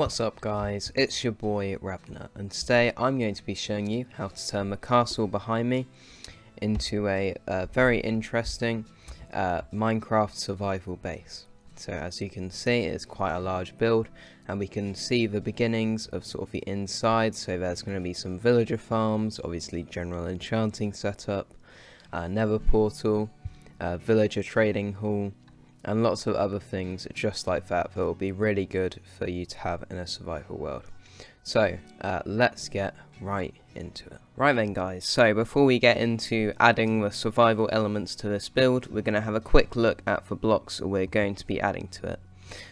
What's up guys, it's your boy Rabner, and today I'm going to be showing you how to turn the castle behind me into a very interesting Minecraft survival base. So as you can see, it's quite a large build, and we can see the beginnings of sort of the inside. So there's going to be some villager farms, obviously general enchanting setup, nether portal, villager trading hall, and lots of other things just like that will be really good for you to have in a survival world. So let's get right into it. Right then guys, so before we get into adding the survival elements to this build, we're going to have a quick look at the blocks we're going to be adding to it.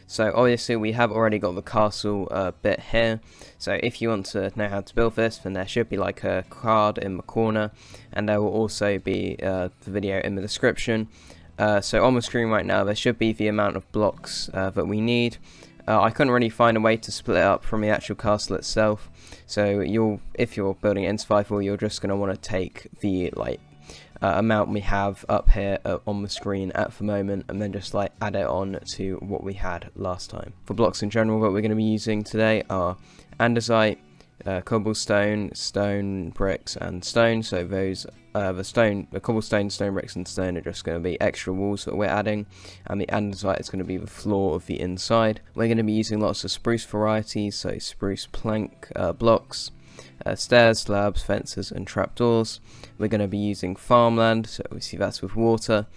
So obviously we have already got the castle bit here, so if you want to know how to build this, then there should be like a card in the corner, and there will also be the video in the description. So on the screen right now there should be the amount of blocks that we need. I couldn't really find a way to split it up from the actual castle itself, so if you're building it in survival, you're just going to want to take the amount we have up here on the screen at the moment, and then just add it on to what we had last time. For blocks in general, what we're going to be using today are andesite, cobblestone, stone, bricks, and stone. So those the cobblestone, stone, bricks, and stone are just going to be extra walls that we're adding, and the andesite is going to be the floor of the inside. We're going to be using lots of spruce varieties, so spruce plank blocks, stairs, slabs, fences, and trapdoors. We're going to be using farmland, so obviously that's with water,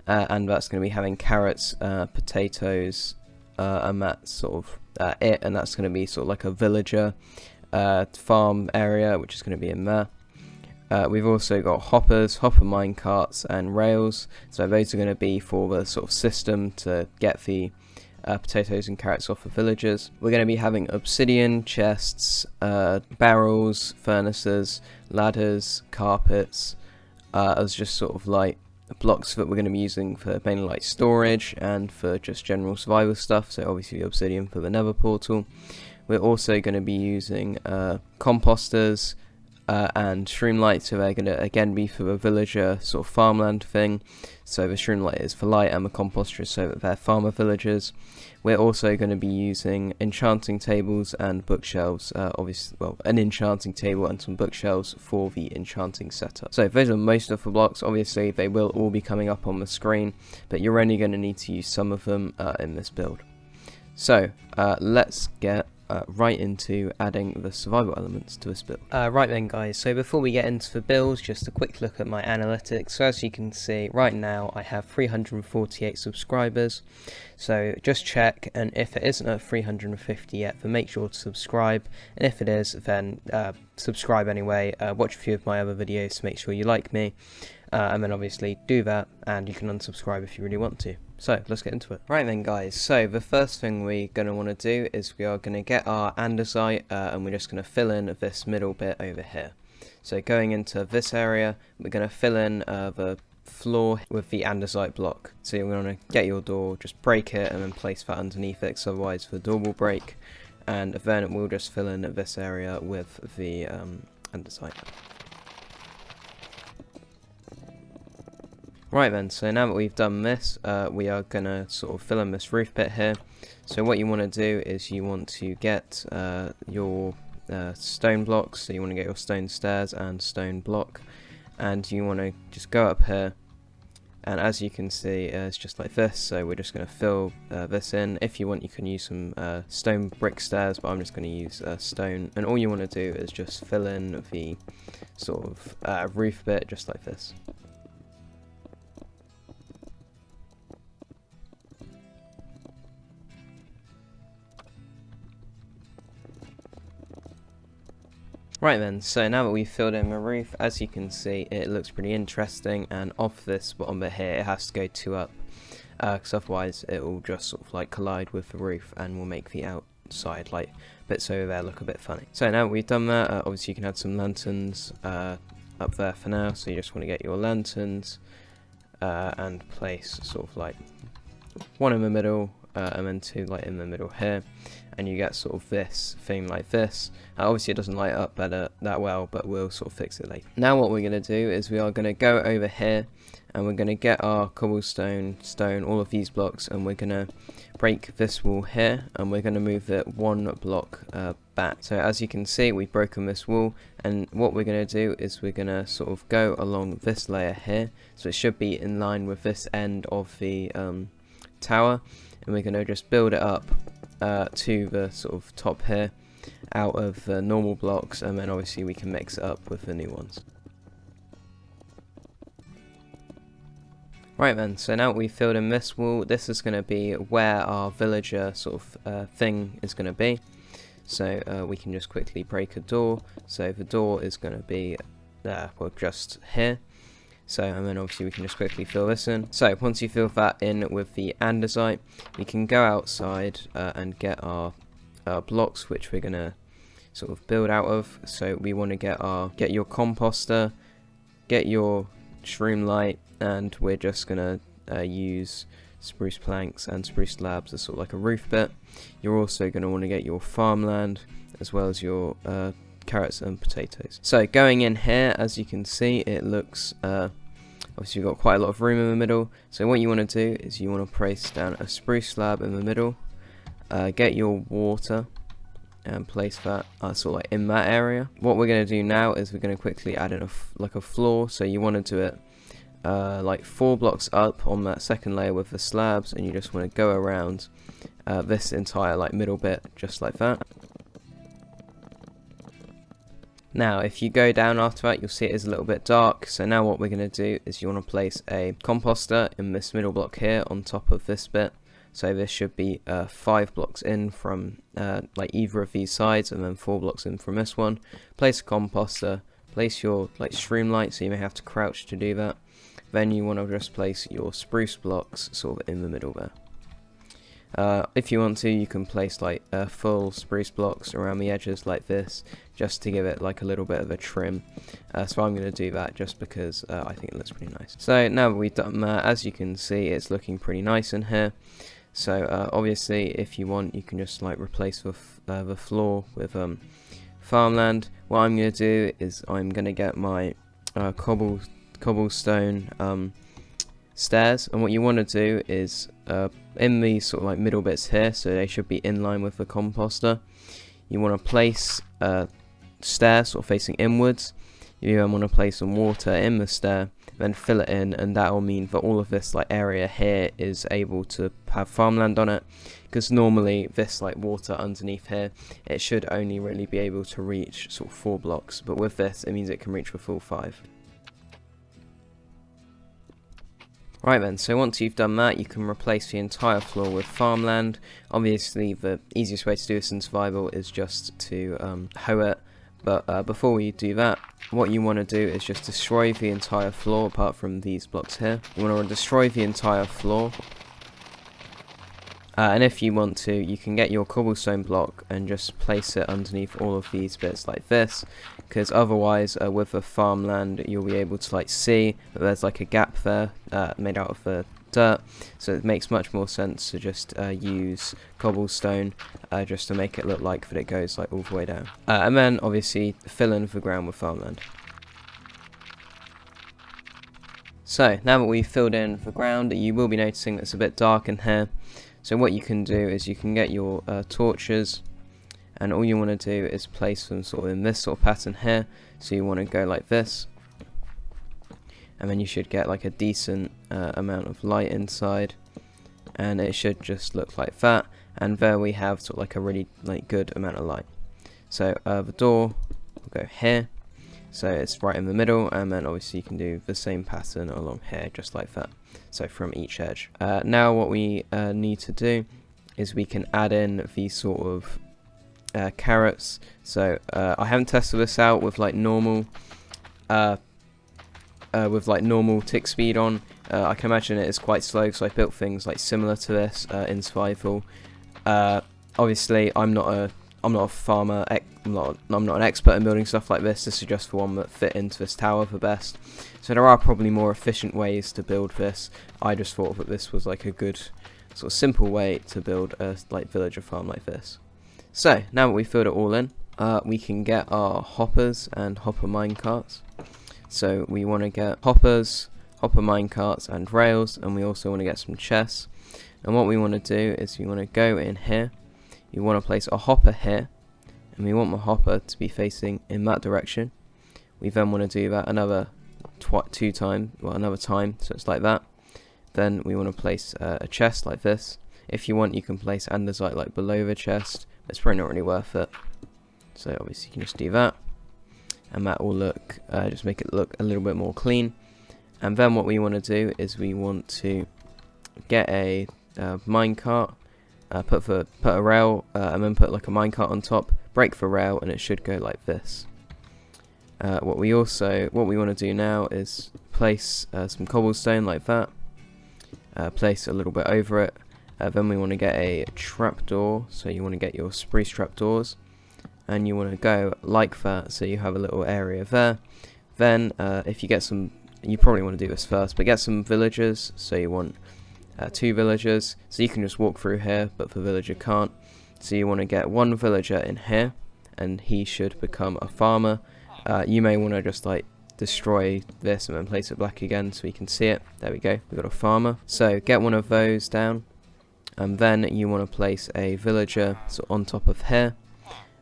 and that's going to be having carrots, potatoes, and that's sort of it, and that's going to be sort of like a villager farm area, which is going to be in there. We've also got hopper mine carts, and rails, so those are going to be for the sort of system to get the potatoes and carrots off of villagers. We're going to be having obsidian, chests, barrels, furnaces, ladders, carpets, as just sort of like blocks that we're going to be using for mainly like storage and for just general survival stuff. So obviously obsidian for the nether portal. We're also going to be using composters and shroomlight, so they're going to again be for the villager sort of farmland thing. So the shroomlight is for light, and the composter is so that they're farmer villagers. We're also going to be using enchanting tables and bookshelves, obviously, well, an enchanting table and some bookshelves for the enchanting setup. So those are most of the blocks. Obviously they will all be coming up on the screen, but you're only going to need to use some of them in this build. So let's get right into adding the survival elements to this build. Right then guys, so before we get into the build, just a quick look at my analytics. So as you can see right now I have 348 subscribers, so just check, and if it isn't at 350 yet, then make sure to subscribe, and if it is, then subscribe anyway. Watch a few of my other videos to make sure you like me, and then obviously do that, and you can unsubscribe if you really want to. So let's get into it. Right then guys, so the first thing we're going to want to do is we are going to get our andesite, and we're just going to fill in this middle bit over here. So going into this area, we're going to fill in the floor with the andesite block. So you're going to get your door, just break it, and then place that underneath it, because otherwise the door will break, and then we'll just fill in this area with the andesite. Right then, so now that we've done this, we are going to sort of fill in this roof bit here. So what you want to do is you want to get your stone blocks, so you want to get your stone stairs and stone block, and you want to just go up here, and as you can see it's just like this. So we're just going to fill this in. If you want, you can use some stone brick stairs, but I'm just going to use stone, and all you want to do is just fill in the sort of roof bit just like this. Right then, so now that we've filled in the roof, as you can see it looks pretty interesting, and off this bottom bit here it has to go 2 up, because otherwise it will just sort of like collide with the roof and will make the outside like bits over there look a bit funny. So now that we've done that, obviously you can add some lanterns up there for now. So you just want to get your lanterns and place sort of like one in the middle, and then 2 like in the middle here, and you get sort of this thing like this. Obviously it doesn't light up that well, but we'll sort of fix it later. Now what we're going to do is we are going to go over here, and we're going to get our cobblestone, stone, all of these blocks, and we're going to break this wall here, and we're going to move it one block back. So as you can see, we've broken this wall, and what we're going to do is we're going to sort of go along this layer here, so it should be in line with this end of the tower, and we're going to just build it up to the sort of top here out of the normal blocks, and then obviously we can mix it up with the new ones. Right then, so now we've filled in this wall, this is going to be where our villager sort of thing is going to be. So we can just quickly break a door. So the door is going to be well, just here. So, and then obviously we can just quickly fill this in. So once you fill that in with the andesite, we can go outside and get our blocks, which we're going to sort of build out of. So we want to get your composter, get your shroom light, and we're just gonna use spruce planks and spruce slabs as sort of like a roof bit. You're also going to want to get your farmland as well as your carrots and potatoes. So going in here, as you can see, it looks obviously you've got quite a lot of room in the middle. So what you want to do is you want to place down a spruce slab in the middle, get your water and place that sort of like in that area. What we're going to do now is we're going to quickly add in a floor. So you want to do it like 4 blocks up on that second layer with the slabs, and you just want to go around this entire like middle bit just like that. Now if you go down after that, you'll see it is a little bit dark. So now what we're going to do is you want to place a composter in this middle block here on top of this bit. So this should be 5 blocks in from like either of these sides, and then 4 blocks in from this one. Place a composter, place your like shroom light, so you may have to crouch to do that. Then you want to just place your spruce blocks sort of in the middle there. If you want to, you can place like full spruce blocks around the edges like this, just to give it like a little bit of a trim. So I'm going to do that just because I think it looks pretty nice. So now that we've done that, as you can see, it's looking pretty nice in here. So obviously, if you want, you can just like replace the floor with farmland. What I'm going to do is I'm going to get my cobblestone stairs, and what you want to do is in these sort of like middle bits here, so they should be in line with the composter, you want to place stairs sort of facing inwards. You then want to place some water in the stair, then fill it in, and that will mean that all of this like area here is able to have farmland on it, because normally this like water underneath here, it should only really be able to reach sort of 4 blocks, but with this it means it can reach the full 5. Right then, so once you've done that, you can replace the entire floor with farmland. Obviously the easiest way to do this in survival is just to hoe it, but before we do that, what you want to do is just destroy the entire floor apart from these blocks here. You want to destroy the entire floor, and if you want to, you can get your cobblestone block and just place it underneath all of these bits like this, because otherwise with the farmland you'll be able to like see that there's like a gap there made out of the dirt, so it makes much more sense to just use cobblestone just to make it look like that it goes like all the way down, and then obviously fill in the ground with farmland. So now that we've filled in the ground, you will be noticing that it's a bit dark in here. So what you can do is you can get your torches, and all you want to do is place them sort of in this sort of pattern here. So you want to go like this, and then you should get like a decent amount of light inside, and it should just look like that. And there we have sort of like a really like good amount of light. So the door will go here, so it's right in the middle, and then obviously you can do the same pattern along here just like that, so from each edge. Now what we need to do is we can add in these sort of carrots. So I haven't tested this out with like normal tick speed on. I can imagine it is quite slow, so I built things like similar to this in survival. Obviously I'm not a farmer, I'm not an expert in building stuff like this. This is just the one that fit into this tower the best. So there are probably more efficient ways to build this. I just thought that this was like a good sort of simple way to build a like villager farm like this. So now that we've filled it all in, we can get our hoppers and hopper minecarts. So we want to get hoppers, hopper minecarts and rails, and we also want to get some chests. And what we want to do is we want to go in here, you want to place a hopper here, and we want the hopper to be facing in that direction. We then want to do that another another time, so it's like that. Then we want to place a chest like this. If you want, you can place andesite like below the chest, but it's probably not really worth it. So obviously you can just do that, and that will look, just make it look a little bit more clean. And then what we want to do is we want to get a minecart, put a rail, and then put like a minecart on top, break the rail, and it should go like this. What we want to do now is place some cobblestone like that, place a little bit over it. Then we want to get a trapdoor, so you want to get your spruce trapdoors, and you want to go like that, so you have a little area there. Then if you get some, you probably want to do this first, but get some villagers, so you want 2 villagers, so you can just walk through here, but the villager can't. So you want to get 1 villager in here, and he should become a farmer. You may want to just like destroy this and then place it back again so we can see it. There we go, we've got a farmer. So get 1 of those down, and then you want to place a villager on top of here.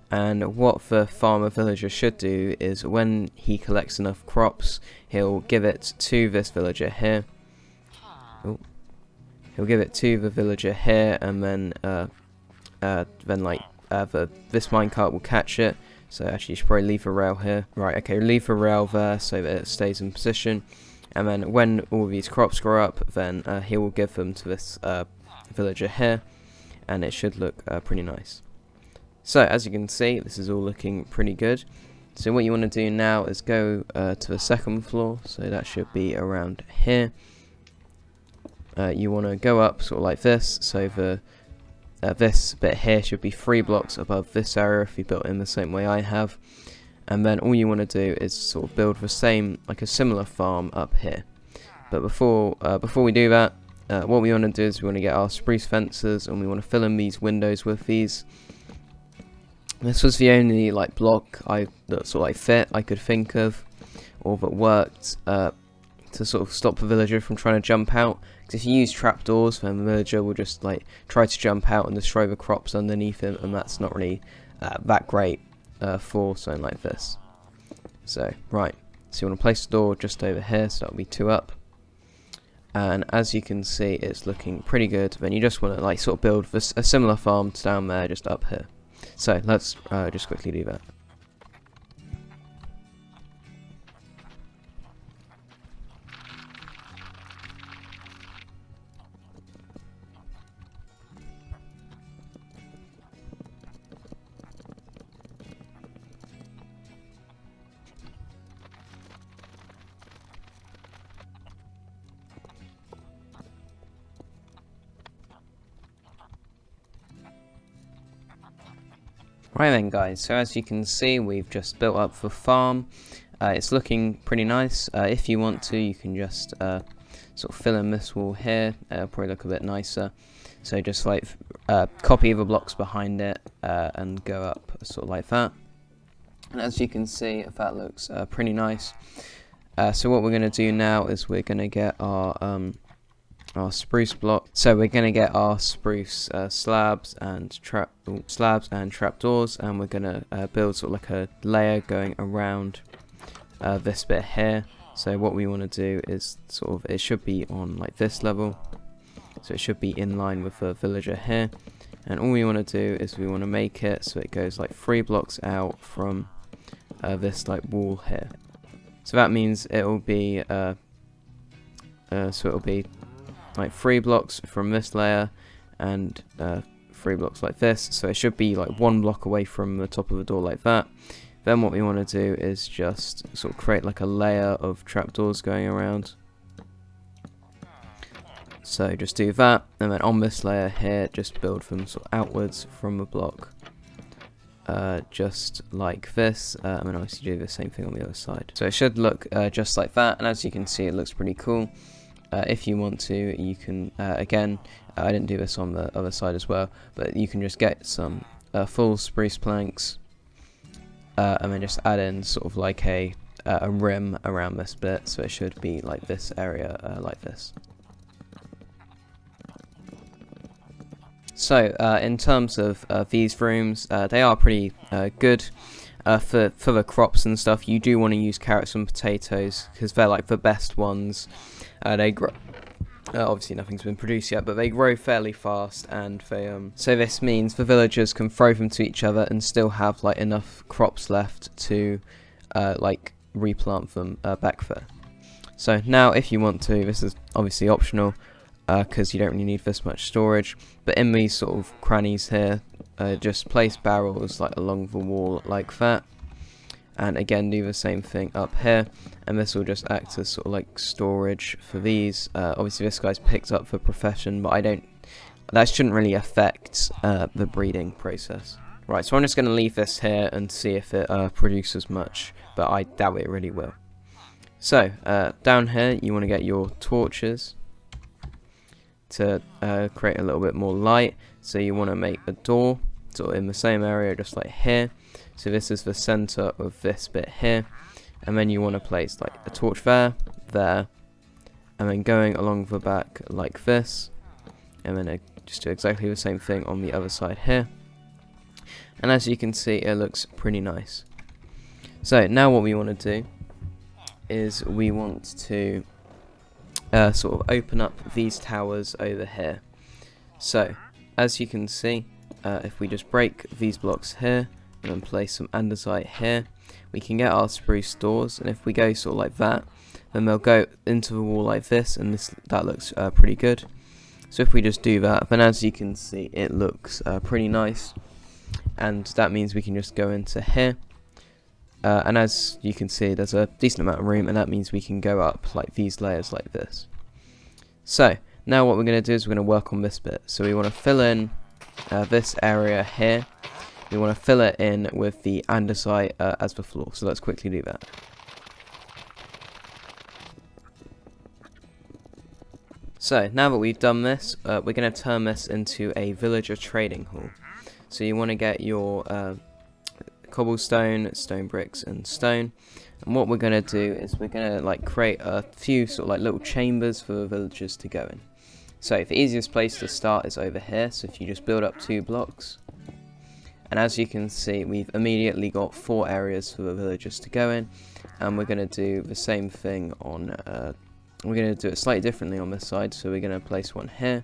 And what the farmer villager should do is when he collects enough crops, he'll give it to this villager here. Oh. He'll give it to the villager here, and then this minecart will catch it. So actually you should probably leave a rail here. Right, okay, leave a rail there so that it stays in position. And then when all these crops grow up, then he will give them to this villager here, and it should look pretty nice. So as you can see, this is all looking pretty good. So what you want to do now is go to the second floor, so that should be around here. You want to go up sort of like this, so the this bit here should be 3 blocks above this area if you built in the same way I have. And then all you want to do is sort of build the same, like a similar farm up here. But before we do that, what we want to do is we want to get our spruce fences, and we want to fill in these windows with these. This was the only like block that sort of like fit I could think of, or that worked to sort of stop the villager from trying to jump out. Because if you use trapdoors, then the villager will just like try to jump out and destroy the crops underneath him, and that's not really that great for something like this. So right, so you want to place the door just over here, so that'll be 2 up. And as you can see, it's looking pretty good. Then you just want to like sort of build a similar farm down there, just up here. So let's just quickly do that. Right then guys, so as you can see, we've just built up the farm. It's looking pretty nice. If you want to, you can just sort of fill in this wall here. It'll probably look a bit nicer. So just like copy the blocks behind it and go up sort of like that. And as you can see, that looks pretty nice. So what we're going to do now is we're going to get our spruce block. So we're going to get our spruce slabs and trapdoors, and we're going to build sort of like a layer going around this bit here. So what we want to do is sort of, it should be on like this level, so it should be in line with the villager here. And all we want to do is we want to make it so it goes like 3 blocks out from this like wall here. So that means it'll be like 3 blocks from this layer and 3 blocks like this, so it should be like 1 block away from the top of the door like that. Then what we want to do is just sort of create like a layer of trapdoors going around. So just do that, and then on this layer here, just build them sort of outwards from the block, just like this, and then obviously do the same thing on the other side. So it should look just like that, and as you can see, it looks pretty cool. If you want to, you can, again, I didn't do this on the other side as well, but you can just get some full spruce planks, and then just add in sort of like a rim around this bit, so it should be like this area, like this. So in terms of these rooms, they are pretty good. For the crops and stuff, you do want to use carrots and potatoes because they're like the best ones. They grow. Obviously, nothing's been produced yet, but they grow fairly fast, and they so this means the villagers can throw them to each other and still have like enough crops left to like replant them back there. So now, if you want to, this is obviously optional because you don't really need this much storage. But in these sort of crannies here, just place barrels like along the wall like that, and again do the same thing up here, and this will just act as sort of like storage for these. Obviously this guy's picked up for profession, but that shouldn't really affect the breeding process. Right, so I'm just going to leave this here and see if it produces much, but I doubt it really will. So down here you want to get your torches to create a little bit more light. So you want to make a door sort of in the same area, just like here. So this is the center of this bit here, and then you want to place like a torch there, and then going along the back like this, and then just do exactly the same thing on the other side here. And as you can see, it looks pretty nice. So now what we want to do is we want to sort of open up these towers over here. So as you can see, if we just break these blocks here and then place some andesite here, we can get our spruce doors, and if we go sort of like that, then they'll go into the wall like this, and that looks pretty good. So if we just do that, then as you can see, it looks pretty nice, and that means we can just go into here, and as you can see, there's a decent amount of room, and that means we can go up like these layers like this. So now what we're going to do is we're going to work on this bit. So we want to fill in this area here. We want to fill it in with the andesite as the floor. So let's quickly do that. So now that we've done this, we're going to turn this into a villager trading hall. So you want to get your cobblestone, stone bricks, and stone. And what we're going to do is we're going to like create a few sort of like little chambers for the villagers to go in. So the easiest place to start is over here. So if you just build up 2 blocks, and as you can see, we've immediately got 4 areas for the villagers to go in, and we're going to do the same thing on. We're going to do it slightly differently on this side. So we're going to place one here,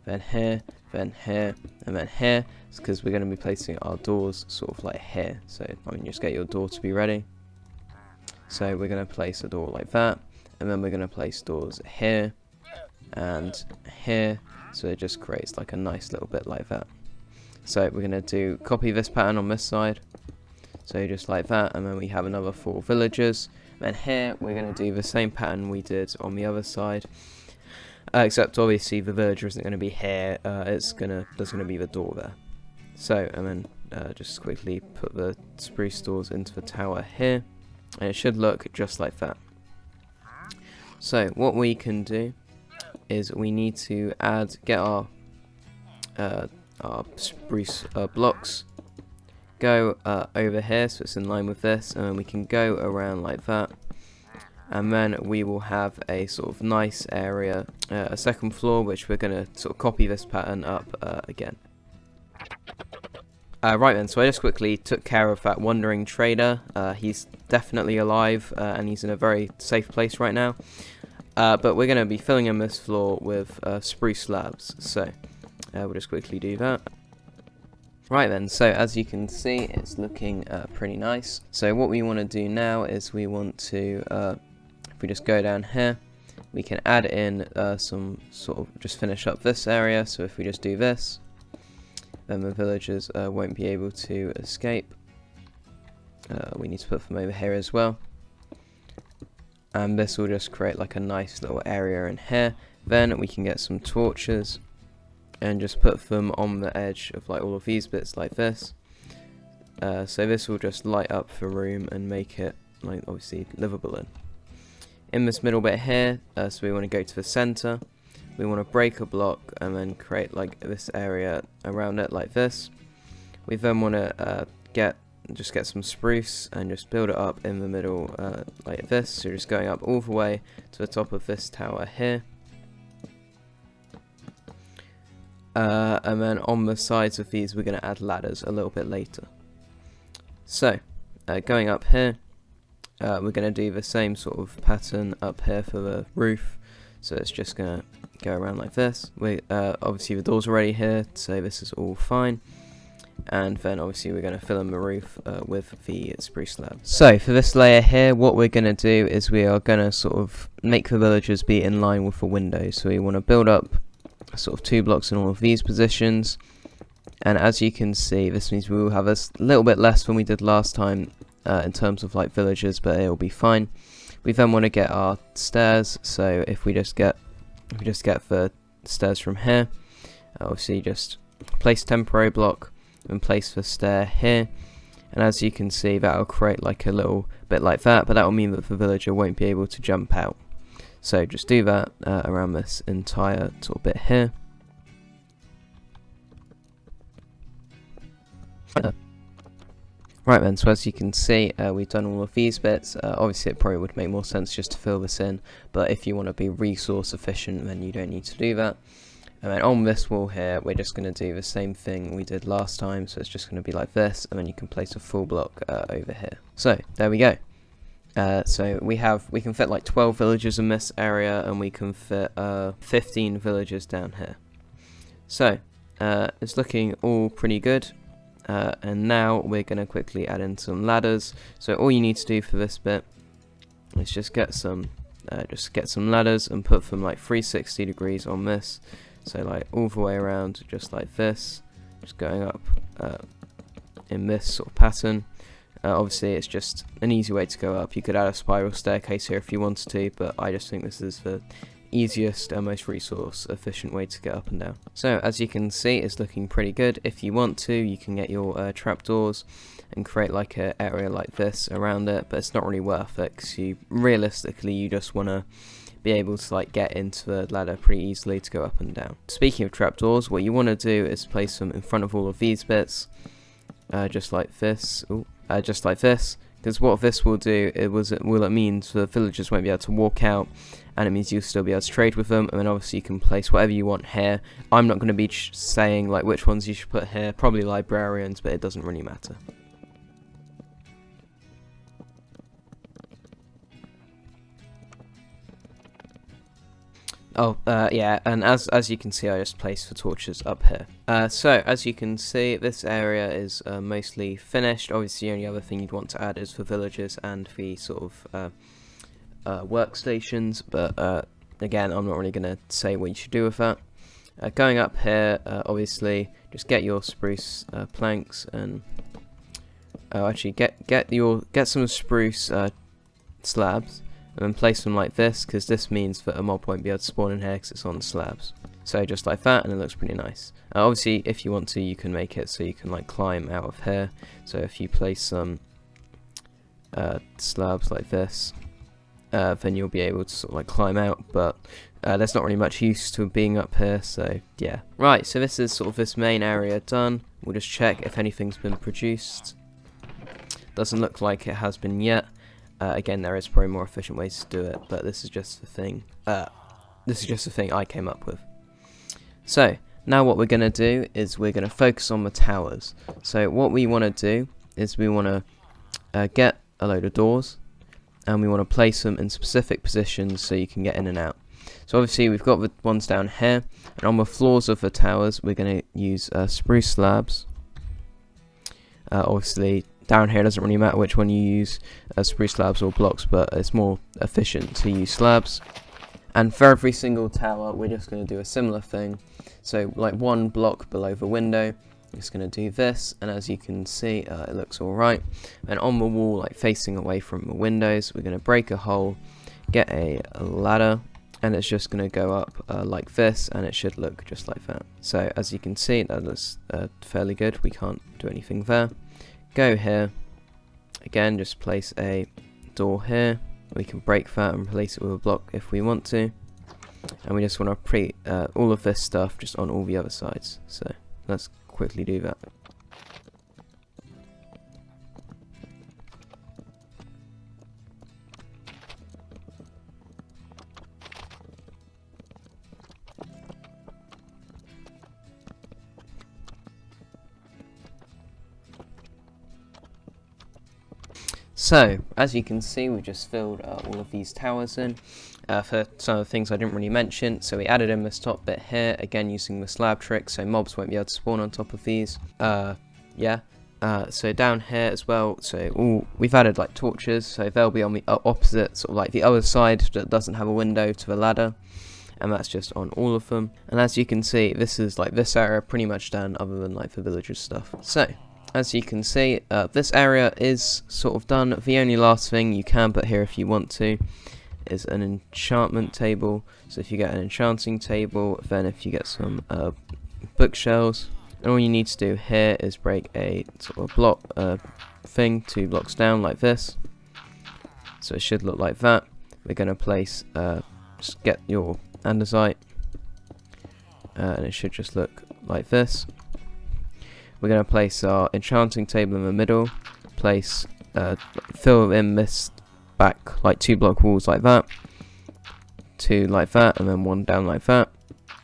then here, then here, and then here. It's because we're going to be placing our doors sort of like here. So I mean, just get your door to be ready. So we're going to place a door like that, and then we're going to place doors here and here, so it just creates like a nice little bit like that. So we're going to copy this pattern on this side, so just like that, and then we have another 4 villagers. Then here we're going to do the same pattern we did on the other side, except obviously the villager isn't going to be here, there's going to be the door there. So, and then just quickly put the spruce doors into the tower here, and it should look just like that. So what we can do is we need to get our spruce blocks, go over here so it's in line with this, and then we can go around like that, and then we will have a sort of nice area, a second floor, which we're going to sort of copy this pattern up again. Right then, so I just quickly took care of that wandering trader. He's definitely alive, and he's in a very safe place right now. But we're going to be filling in this floor with spruce slabs, so we'll just quickly do that. Right then, so as you can see, it's looking pretty nice. So what we want to do now is we want to, if we just go down here, we can add in some sort of, just finish up this area. So if we just do this, then the villagers won't be able to escape. We need to put them over here as well. And this will just create like a nice little area in here. Then we can get some torches and just put them on the edge of like all of these bits like this. So this will just light up the room and make it like obviously livable in this middle bit here. So we want to go to the center. We want to break a block and then create like this area around it like this. We then want to get some spruce and just build it up in the middle like this. So just going up all the way to the top of this tower here. And then on the sides of these we're going to add ladders a little bit later. So going up here, we're going to do the same sort of pattern up here for the roof. So it's just going to go around like this. Obviously the door's already here, so this is all fine. And then obviously we're going to fill in the roof with the spruce slab. So for this layer here, what we're going to do is we are going to sort of make the villagers be in line with the windows. So we want to build up sort of 2 blocks in all of these positions. And as you can see, this means we will have a little bit less than we did last time in terms of like villagers, but it will be fine. We then want to get our stairs, so if we just get the stairs from here, obviously just place temporary block and place the stair here, and as you can see that will create like a little bit like that, but that will mean that the villager won't be able to jump out. So just do that around this entire sort of bit here. Right then, so as you can see, we've done all of these bits. Obviously it probably would make more sense just to fill this in, but if you want to be resource efficient then you don't need to do that. And then on this wall here, we're just going to do the same thing we did last time, so it's just going to be like this, and then you can place a full block over here. So there we go. So we can fit like 12 villagers in this area, and we can fit 15 villagers down here. So it's looking all pretty good. And now we're going to quickly add in some ladders. So all you need to do for this bit is just get some ladders and put them like 360 degrees on this. So like all the way around, just like this, just going up in this sort of pattern. Obviously it's just an easy way to go up. You could add a spiral staircase here if you wanted to, but I just think this is the easiest and most resource efficient way to get up and down. So as you can see, it's looking pretty good. If you want to, you can get your trapdoors and create like an area like this around it, but it's not really worth it because realistically you just want to be able to like get into the ladder pretty easily to go up and down. Speaking of trapdoors, what you want to do is place them in front of all of these bits, just like this. Just like this. Because what this will do, it means the villagers won't be able to walk out, and it means you'll still be able to trade with them, and then obviously you can place whatever you want here. I'm not going to be saying like which ones you should put here, probably librarians, but it doesn't really matter. Yeah, and as you can see, I just placed the torches up here. So as you can see, this area is mostly finished. Obviously, the only other thing you'd want to add is for villagers and the sort of workstations, but again, I'm not really going to say what you should do with that. Going up here, obviously, just get your spruce planks and actually get some spruce slabs. And then place them like this, because this means that a mob won't be able to spawn in here because it's on slabs. So just like that, and it looks pretty nice. Obviously, if you want to, you can make it so you can like climb out of here. So if you place some slabs like this, then you'll be able to sort of like climb out. But there's not really much use to being up here, so yeah. Right, so this is sort of this main area done. We'll just check if anything's been produced. Doesn't look like it has been yet. Again, there is probably more efficient ways to do it, but this is just the thing. This is just the thing I came up with. So now what we're going to do is we're going to focus on the towers. So what we want to do is we want to get a load of doors, and we want to place them in specific positions so you can get in and out. So obviously we've got the ones down here, and on the floors of the towers we're going to use spruce slabs. Obviously down here, it doesn't really matter which one you use, spruce slabs or blocks, but it's more efficient to use slabs. And for every single tower, we're just going to do a similar thing. So like one block below the window, I'm just going to do this, and as you can see, it looks alright. And on the wall, like facing away from the windows, we're going to break a hole, get a ladder, and it's just going to go up like this, and it should look just like that. So as you can see, that looks fairly good. We can't do anything there. Go here, again just place a door here. We can break that and replace it with a block if we want to, and we just want to pre all of this stuff just on all the other sides. So let's quickly do that. So, as you can see, we just filled all of these towers in. For some of the things I didn't really mention, so we added in this top bit here, again using the slab trick, so mobs won't be able to spawn on top of these. So down here as well, so we've added like torches, so they'll be on the opposite, sort of like the other side that doesn't have a window to the ladder, and that's just on all of them. And as you can see, this is like this area pretty much done, other than like the villagers stuff. So, as you can see, this area is sort of done. The only last thing you can put here if you want to is an enchantment table. So if you get an enchanting table, then if you get some bookshelves, and all you need to do here is break a sort of block thing 2 blocks down like this. So it should look like that. We're going to place, just get your andesite, and it should just look like this. We're going to place our enchanting table in the middle, place, fill in this back like 2 block walls like that, 2 like that, and then 1 down like that.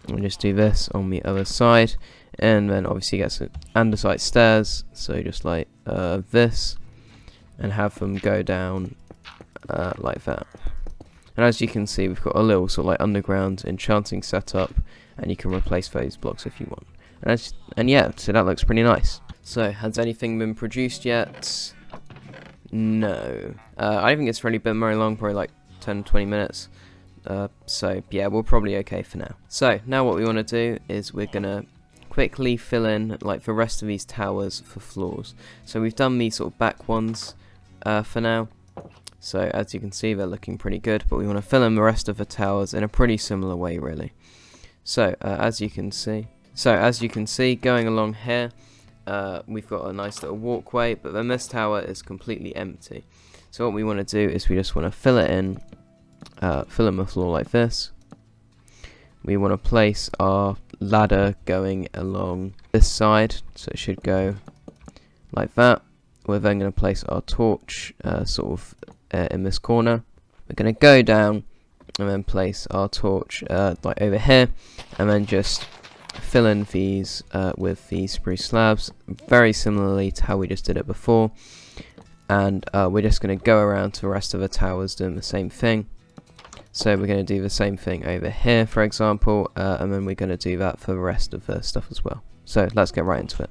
And just do this on the other side, and then obviously get some andesite stairs, so just like this, and have them go down like that. And as you can see, we've got a little sort of like underground enchanting setup, and you can replace those blocks if you want. And yeah, so that looks pretty nice. So, has anything been produced yet? No. I don't think it's really been very long, probably like 10-20 minutes. So yeah, we're probably okay for now. So now what we want to do is we're gonna quickly fill in like the rest of these towers for floors. So we've done these sort of back ones for now. So as you can see, they're looking pretty good, but we want to fill in the rest of the towers in a pretty similar way, really. So as you can see, going along here, we've got a nice little walkway, but then this tower is completely empty. So what we want to do is we just want to fill it in, fill in the floor like this. We want to place our ladder going along this side, so it should go like that. We're then going to place our torch sort of in this corner. We're going to go down and then place our torch like over here, and then just fill in these with these spruce slabs, very similarly to how we just did it before. And we're just going to go around to the rest of the towers doing the same thing. So we're going to do the same thing over here, for example, and then we're going to do that for the rest of the stuff as well. So let's get right into it.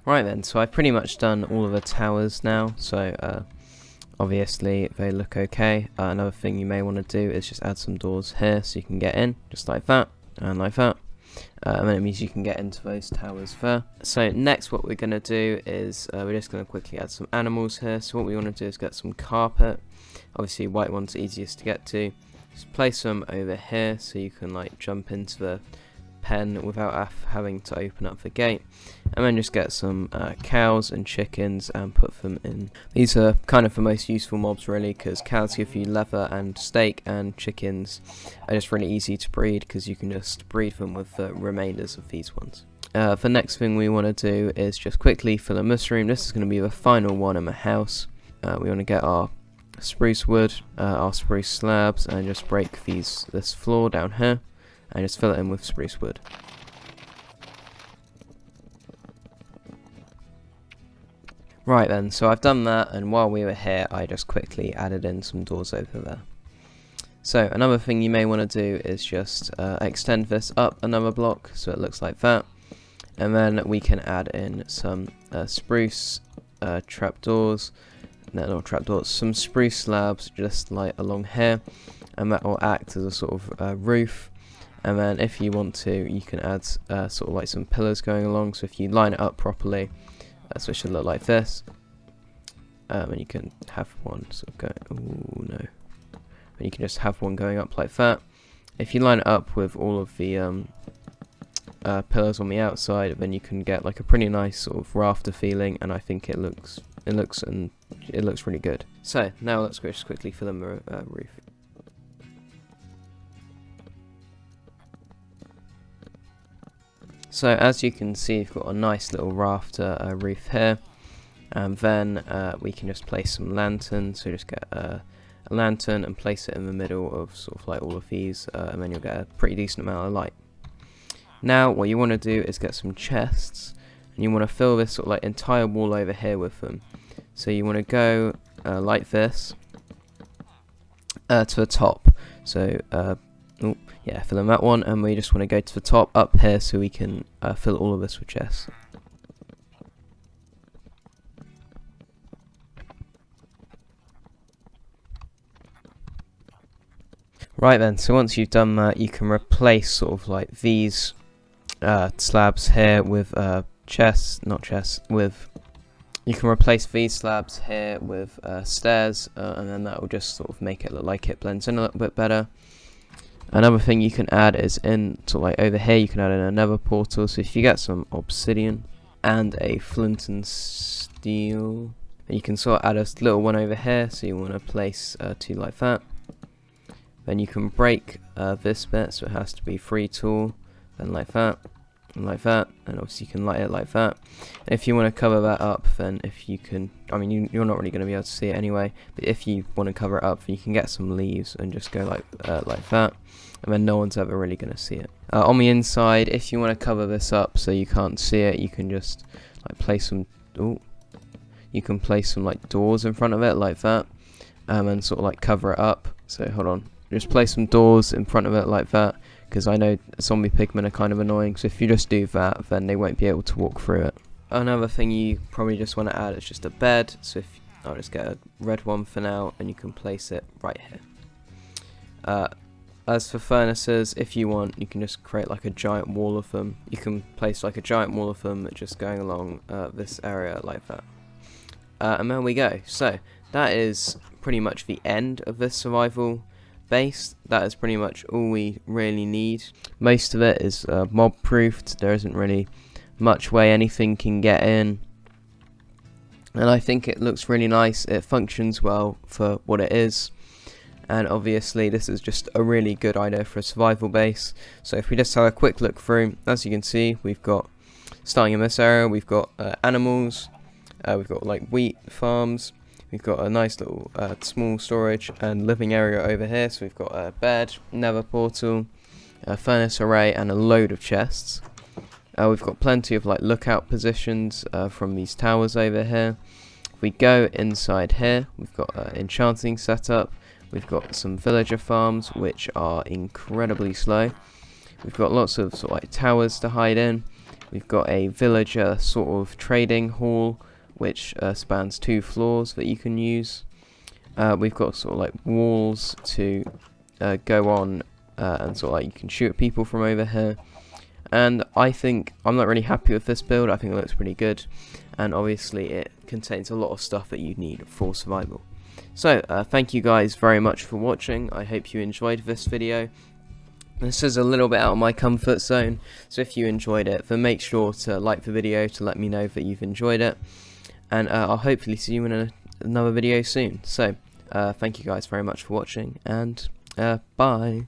Right then, so I've pretty much done all of the towers now, so obviously they look okay. Another thing you may want to do is just add some doors here so you can get in, just like that, and like that. And then it means you can get into those towers there. So next what we're going to do is we're just going to quickly add some animals here. So what we want to do is get some carpet. Obviously white one's easiest to get to. Just place them over here so you can like jump into the pen without having to open up the gate, and then just get some cows and chickens and put them in. These are kind of the most useful mobs really, because cows give you leather and steak, and chickens are just really easy to breed because you can just breed them with the remainders of these ones. The next thing we want to do is just quickly fill a mushroom. This is going to be the final one in the house. We want to get our spruce wood, our spruce slabs, and just break this floor down here, and just fill it in with spruce wood. Right then, so I've done that, and while we were here I just quickly added in some doors over there. So another thing you may want to do is just extend this up another block so it looks like that, and then we can add in some spruce trapdoors, no, not trapdoors, some spruce slabs just like along here, and that will act as a sort of roof. And then if you want to, you can add sort of like some pillars going along, so if you line it up properly, so it should look like this, and you can have one sort of go, ooh no, and you can just have one going up like that. If you line it up with all of the pillars on the outside, then you can get like a pretty nice sort of rafter feeling, and I think it looks really good. So now let's just quickly fill in the roof. So as you can see, you've got a nice little rafter roof here, and then we can just place some lanterns. So just get a lantern and place it in the middle of sort of like all of these, and then you'll get a pretty decent amount of light. Now what you want to do is get some chests, and you want to fill this sort of like entire wall over here with them. So you want to go like this to the top. So yeah, fill in that one, and we just want to go to the top up here so we can fill all of this with chests. Right then, so once you've done that, you can replace sort of like these slabs here with you can replace these slabs here with stairs, and then that will just sort of make it look like it blends in a little bit better. Another thing you can add is in sort of like over here, you can add in a nether portal. So if you get some obsidian and a flint and steel, and you can sort of add a little one over here. So you want to place two like that. Then you can break this bit, so it has to be 3 tool, then like that, and like that, and obviously you can light it like that. And if you want to cover that up, then if you can, I mean you're not really going to be able to see it anyway, but if you want to cover it up, then you can get some leaves and just go like that, and then no one's ever really going to see it. On the inside, if you want to cover this up so you can't see it, you can just like place some, you can place some like doors in front of it like that, and sort of like cover it up. So hold on. Just place some doors in front of it like that, because I know zombie pigmen are kind of annoying, so if you just do that, then they won't be able to walk through it. Another thing you probably just want to add is just a bed, so if I'll just get a red one for now, and you can place it right here. As for furnaces, if you want, you can just create like a giant wall of them. You can place like a giant wall of them just going along this area like that. And there we go. So that is pretty much the end of this survival base. That is pretty much all we really need. Most of it is mob proofed. There isn't really much way anything can get in, and I think it looks really nice. It functions well for what it is, and obviously this is just a really good idea for a survival base. So if we just have a quick look through, as you can see, we've got, starting in this area, we've got animals, we've got like wheat farms. We've got a nice little small storage and living area over here. So we've got a bed, nether portal, a furnace array, and a load of chests. We've got plenty of like lookout positions from these towers over here. If we go inside here, we've got enchanting setup. We've got some villager farms, which are incredibly slow. We've got lots of sort of like towers to hide in. We've got a villager sort of trading hall, which spans 2 floors that you can use. We've got sort of like walls to go on, and sort of like you can shoot at people from over here. And I think I'm not really happy with this build. I think it looks pretty good, and obviously it contains a lot of stuff that you need for survival. So thank you guys very much for watching. I hope you enjoyed this video. This is a little bit out of my comfort zone, so if you enjoyed it, then make sure to like the video to let me know that you've enjoyed it. And I'll hopefully see you in another video soon. So, thank you guys very much for watching, and bye.